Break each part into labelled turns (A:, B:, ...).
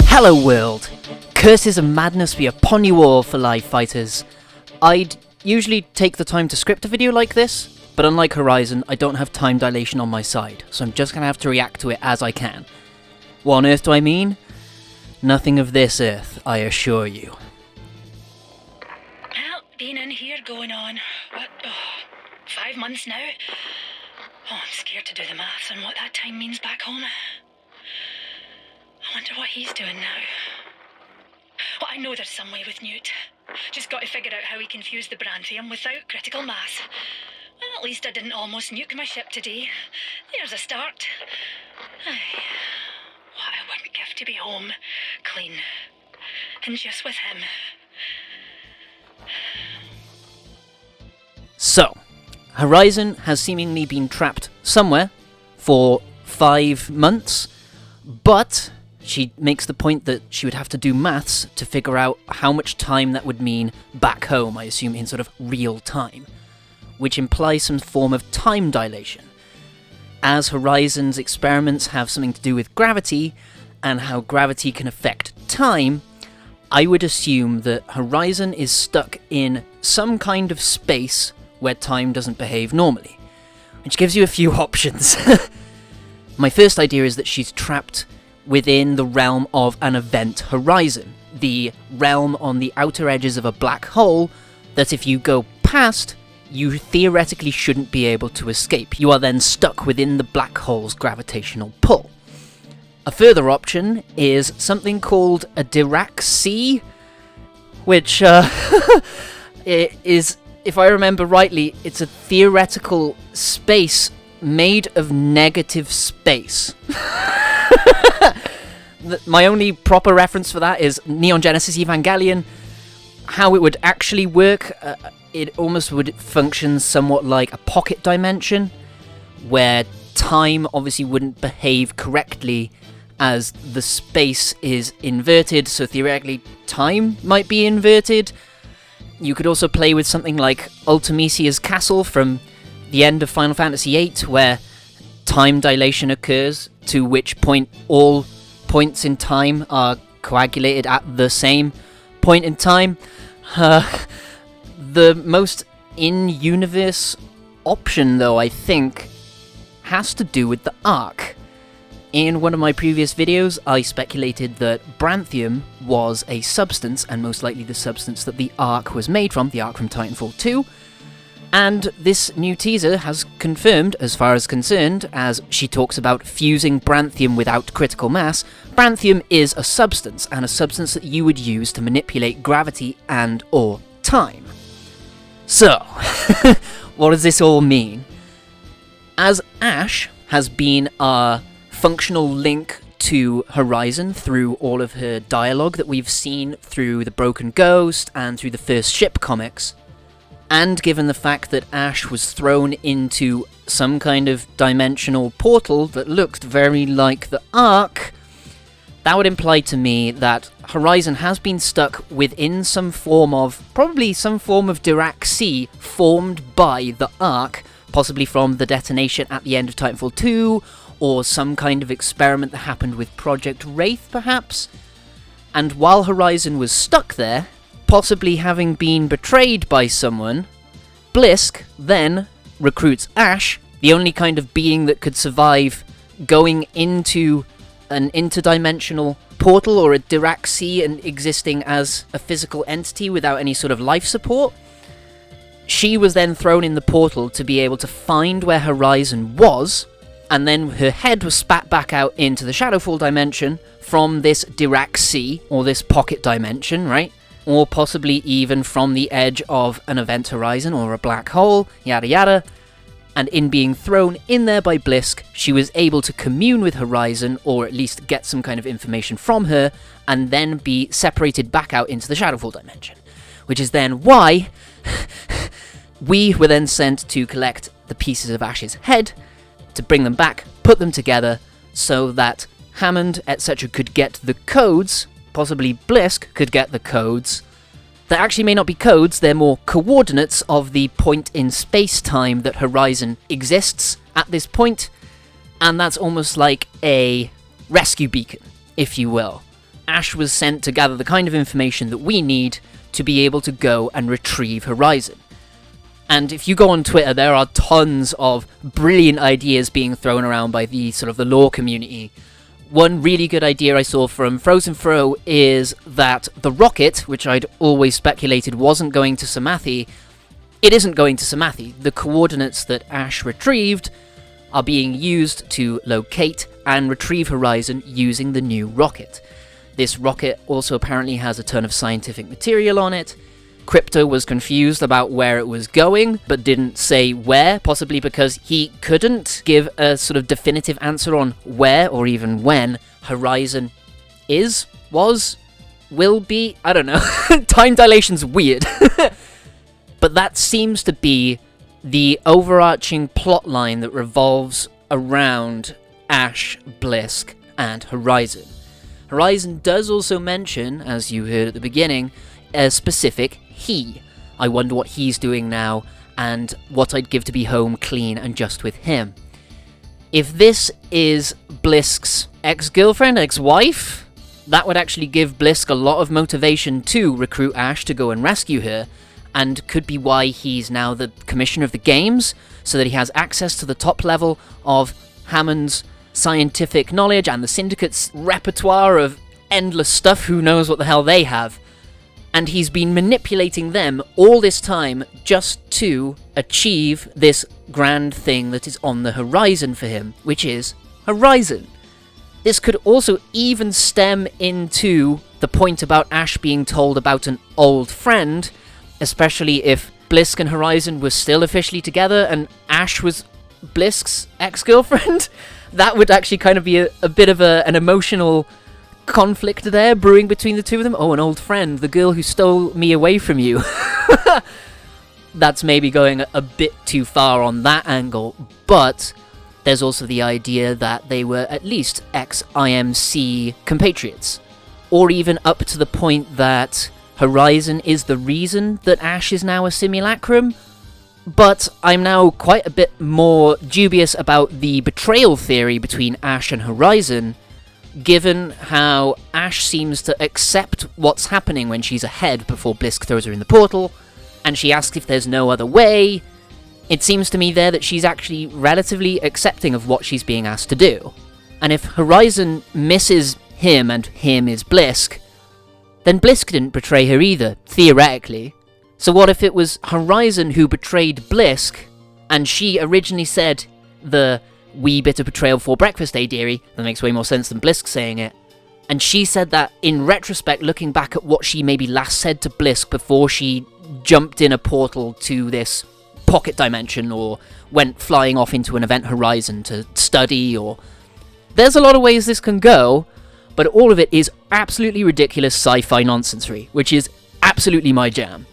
A: Hello world! Curses of madness be upon you all for live fighters. I'd usually take the time to script a video like this, but unlike Horizon, I don't have time dilation on my side, so I'm just gonna have to react to it as I can. What on earth do I mean? Nothing of this earth, I assure you.
B: Well, been in here going on, 5 months now? Oh, I'm scared to do the maths on what that time means back home. I wonder what he's doing now. Well, I know there's some way with NEWT. Just got to figure out how he can fuse the Branthium without critical mass. Well, at least I didn't almost nuke my ship today. There's a start. Aye. What I wouldn't give to be home, clean, and just with him.
A: So, Horizon has seemingly been trapped somewhere for 5 months, but she makes the point that she would have to do maths to figure out how much time that would mean back home, I assume in sort of real time, which implies some form of time dilation. As Horizon's experiments have something to do with gravity, and how gravity can affect time, I would assume that Horizon is stuck in some kind of space where time doesn't behave normally, which gives you a few options. My first idea is that she's trapped within the realm of an event horizon, the realm on the outer edges of a black hole that if you go past, you theoretically shouldn't be able to escape. You are then stuck within the black hole's gravitational pull. A further option is something called a Dirac Sea, which is, if I remember rightly, it's a theoretical space made of negative space. My only proper reference for that is Neon Genesis Evangelion. How it would actually work, it almost would function somewhat like a pocket dimension, where time obviously wouldn't behave correctly as the space is inverted, so theoretically time might be inverted. You could also play with something like Ultimisia's Castle from the end of Final Fantasy VIII, where time dilation occurs, to which point all points in time are coagulated at the same point in time. The most in-universe option, though, I think, has to do with the Ark. In one of my previous videos, I speculated that Branthium was a substance, and most likely the substance that the Ark was made from, the Ark from Titanfall 2, and this new teaser has confirmed, as far as concerned, as she talks about fusing Branthium without critical mass, Branthium is a substance, and a substance that you would use to manipulate gravity and or time. So, what does this all mean? As Ash has been our functional link to Horizon through all of her dialogue that we've seen through The Broken Ghost and through the first Ship comics, and given the fact that Ash was thrown into some kind of dimensional portal that looked very like the Ark, that would imply to me that Horizon has been stuck within some form of, probably some form of Dirac Sea formed by the Ark, possibly from the detonation at the end of Titanfall 2, or some kind of experiment that happened with Project Wraith, perhaps. And while Horizon was stuck there, possibly having been betrayed by someone, Blisk then recruits Ash, the only kind of being that could survive going into an interdimensional portal or a Dirac Sea and existing as a physical entity without any sort of life support. She was then thrown in the portal to be able to find where Horizon was, and then her head was spat back out into the Shadowfall dimension from this Dirac Sea, or this pocket dimension, right? Or possibly even from the edge of an event horizon or a black hole, yada yada. And in being thrown in there by Blisk, she was able to commune with Horizon, or at least get some kind of information from her, and then be separated back out into the Shadowfall dimension. Which is then why we were then sent to collect the pieces of Ash's head, to bring them back, put them together, so that Hammond, etc. could get the codes, possibly Blisk could get the codes, that actually may not be codes, they're more coordinates of the point in space-time that Horizon exists at this point, And that's almost like a rescue beacon, if you will. Ash was sent to gather the kind of information that we need to be able to go and retrieve Horizon. And if you go on Twitter, there are tons of brilliant ideas being thrown around by the sort of the lore community. One really good idea I saw from Frozen Fro is that the rocket, which I'd always speculated wasn't going to Samathi, it isn't going to Samathi. The coordinates that Ash retrieved are being used to locate and retrieve Horizon using the new rocket. This rocket also apparently has a ton of scientific material on it. Crypto was confused about where it was going, but didn't say where, possibly because he couldn't give a sort of definitive answer on where or even when Horizon will be, I don't know. Time dilation's weird. But that seems to be the overarching plot line that revolves around Ash, Blisk, and Horizon. Horizon does also mention, as you heard at the beginning, a specific he. I wonder what he's doing now, and what I'd give to be home clean and just with him. If this is Blisk's ex-girlfriend, ex-wife, that would actually give Blisk a lot of motivation to recruit Ash to go and rescue her, and could be why he's now the commissioner of the games, so that he has access to the top level of Hammond's scientific knowledge and the Syndicate's repertoire of endless stuff. Who knows what the hell they have. And he's been manipulating them all this time just to achieve this grand thing that is on the horizon for him, which is Horizon. This could also even stem into the point about Ash being told about an old friend, especially if Blisk and Horizon were still officially together and Ash was Blisk's ex-girlfriend. That would actually kind of be a bit of an emotional conflict there brewing between the two of them. Oh, an old friend, the girl who stole me away from you. That's maybe going a bit too far on that angle, but there's also the idea that they were at least ex-IMC compatriots, or even up to the point that Horizon is the reason that Ash is now a simulacrum. But I'm now quite a bit more dubious about the betrayal theory between Ash and Horizon, given how Ash seems to accept what's happening when she's ahead before Blisk throws her in the portal, and she asks if there's no other way. It seems to me there that she's actually relatively accepting of what she's being asked to do. And if Horizon misses him and him is Blisk, then Blisk didn't betray her either, theoretically. So what if it was Horizon who betrayed Blisk, and she originally said the wee bit of betrayal for breakfast, eh, dearie? That makes way more sense than Blisk saying it. And she said that in retrospect, looking back at what she maybe last said to Blisk before she jumped in a portal to this pocket dimension or went flying off into an event horizon to study, or... There's a lot of ways this can go, but all of it is absolutely ridiculous sci-fi nonsensery, which is absolutely my jam.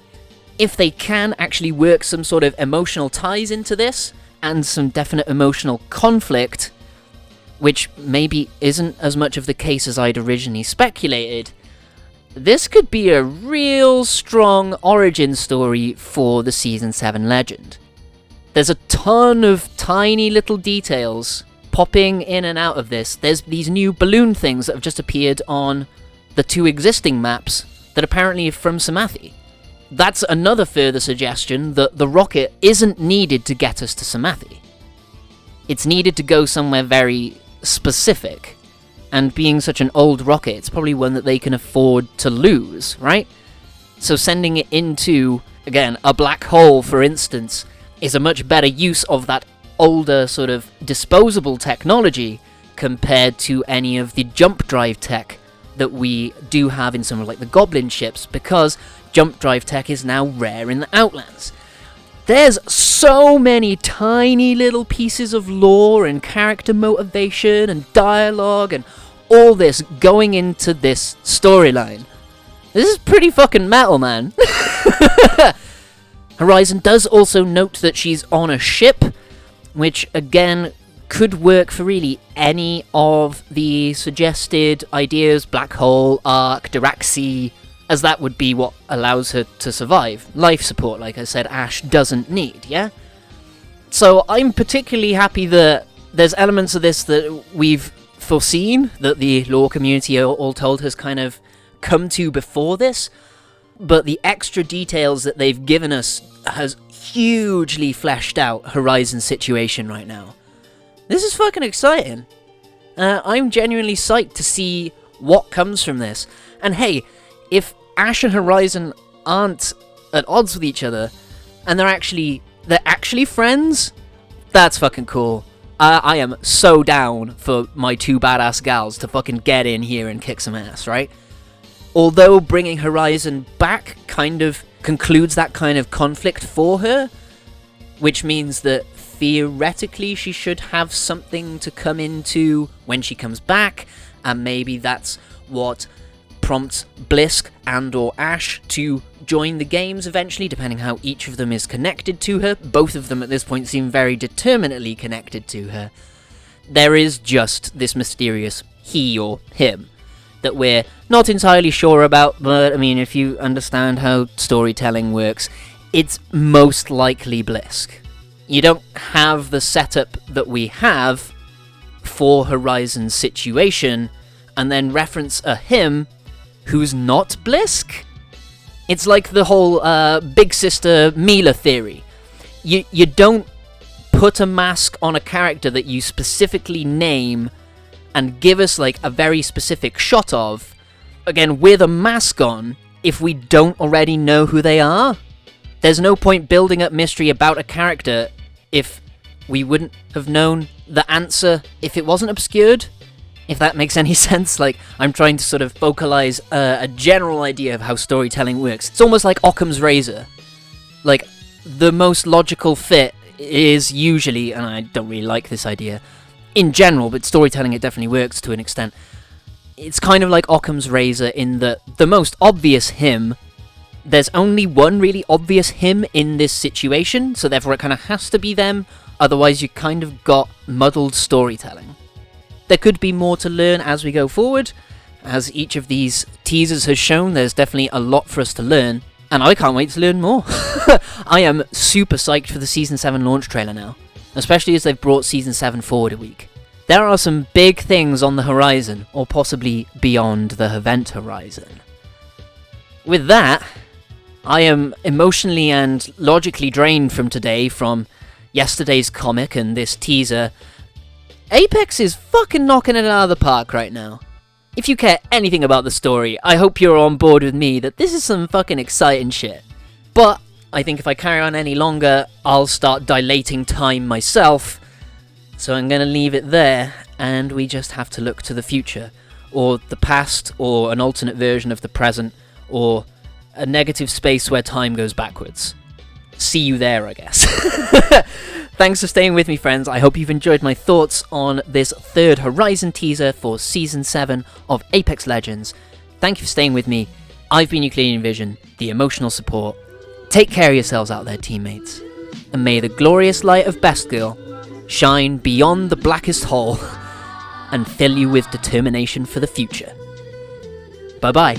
A: If they can actually work some sort of emotional ties into this, and some definite emotional conflict, which maybe isn't as much of the case as I'd originally speculated, this could be a real strong origin story for the Season 7 legend. There's a ton of tiny little details popping in and out of this. There's these new balloon things that have just appeared on the two existing maps that apparently are from Samathi. That's another further suggestion that the rocket isn't needed to get us to Samathi. It's needed to go somewhere very specific. And being such an old rocket, it's probably one that they can afford to lose, right? So sending it into, again, a black hole, for instance, is a much better use of that older sort of disposable technology compared to any of the jump drive tech that we do have in some of like the Goblin ships, because jump drive tech is now rare in the Outlands. There's so many tiny little pieces of lore and character motivation and dialogue and all this going into this storyline. This is pretty fucking metal, man. Horizon does also note that she's on a ship, which again could work for really any of the suggested ideas, black hole, arc, Diraxi, as that would be what allows her to survive. Life support, like I said, Ash doesn't need, yeah? So I'm particularly happy that there's elements of this that we've foreseen, that the lore community all told has kind of come to before this, but the extra details that they've given us has hugely fleshed out Horizon's situation right now. This is fucking exciting. I'm genuinely psyched to see what comes from this. And hey, if Ash and Horizon aren't at odds with each other, and they're actually friends, that's fucking cool. I am so down for my two badass gals to fucking get in here and kick some ass, right? Although bringing Horizon back kind of concludes that kind of conflict for her, which means that theoretically she should have something to come into when she comes back, and maybe that's what prompts Blisk and or Ash to join the games eventually, depending how each of them is connected to her. Both of them at this point seem very determinately connected to her. There is just this mysterious he or him that we're not entirely sure about, but I mean, if you understand how storytelling works, it's most likely Blisk. You don't have the setup that we have for Horizon's situation and then reference a him who's not Blisk. It's like the whole Big Sister Mila theory. You don't put a mask on a character that you specifically name and give us like a very specific shot of, again, with a mask on, if we don't already know who they are. There's no point building up mystery about a character if we wouldn't have known the answer if it wasn't obscured. If that makes any sense. Like, I'm trying to sort of vocalize a general idea of how storytelling works. It's almost like Occam's razor. Like, the most logical fit is usually, and I don't really like this idea in general, but storytelling, it definitely works to an extent. It's kind of like Occam's razor in that the most obvious him, there's only one really obvious him in this situation, so therefore it kind of has to be them, otherwise you kind of got muddled storytelling. There could be more to learn as we go forward. As each of these teasers has shown, there's definitely a lot for us to learn, and I can't wait to learn more. I am super psyched for the Season 7 launch trailer now, especially as they've brought Season 7 forward a week. There are some big things on the horizon, or possibly beyond the event horizon. With that, I am emotionally and logically drained from today, from yesterday's comic and this teaser. Apex is fucking knocking it out of the park right now. If you care anything about the story, I hope you're on board with me that this is some fucking exciting shit. But I think if I carry on any longer, I'll start dilating time myself. So I'm gonna leave it there, and we just have to look to the future, or the past, or an alternate version of the present, or a negative space where time goes backwards. See you there, I guess. Thanks for staying with me, friends. I hope you've enjoyed my thoughts on this third Horizon teaser for Season 7 of Apex Legends. Thank you for staying with me. I've been Euclidean Vision, the emotional support. Take care of yourselves out there, teammates. And may the glorious light of Best-Girl shine beyond the blackest hole and fill you with determination for the future. Bye-bye.